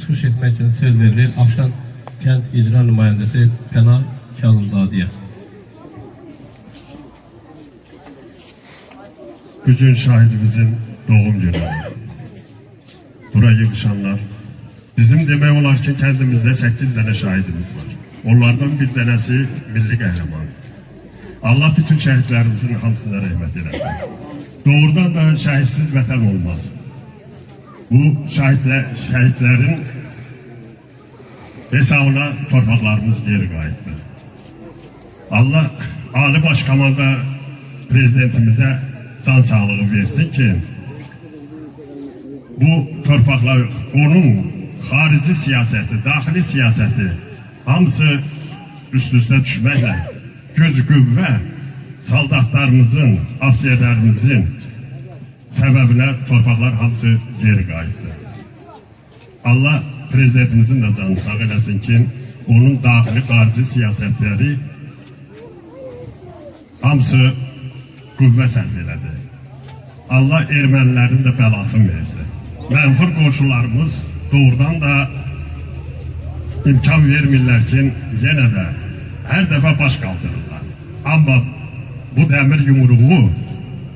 çıxış etmək üçün söz verilir Afşan kənd icra nümayəndəsi Pənah Kazımzadəyə. Bugün şahidimizin doğum günü. Buraya yığışanlar. Bizim demək olar ki, kəndimizdə 8 dənə şahidimiz var. Onlardan bir dənəsi milli qəhrəman. Allah bütün şəhidlərimizin hamısına rəhmət eləsin. Doğrudan da şəhidsiz vətən olmaz. Bu şəhidlərin hesabına torpaqlarımız geri qayıtdı. Allah Ali Başkomanda prezidentimizə can sağlığı versin ki, bu torpaqlar onun xarici siyasəti, daxili siyasəti hamısı üst-üstə düşməklə güc qüvvə saldatlarımızın, afsiyələrimizin səbəbinə torpaqlar hamısı geri qayıtdı. Allah prezidentimizin də canı sağ eləsin ki, onun daxili xarici siyasətləri hamısı qüvvə sərf elədi. Allah ermənilərin də bəlasını versin. Mənfur qoşullarımız doğrudan da imkan vermirlər ki, yenə də hər dəfə baş qaldırırlar. Amma bu dəmir yumruğu,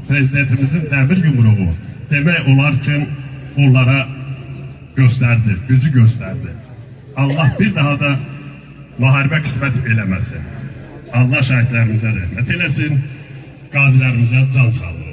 prezidentimizin dəmir yumruğu demək olar ki, onlara göstərdi, gücü göstərdi. Allah bir daha da müharibə qismət eləməsin. Allah şəhidlərimizə rəhmət eləsin, qazilərimizə can sağlığı.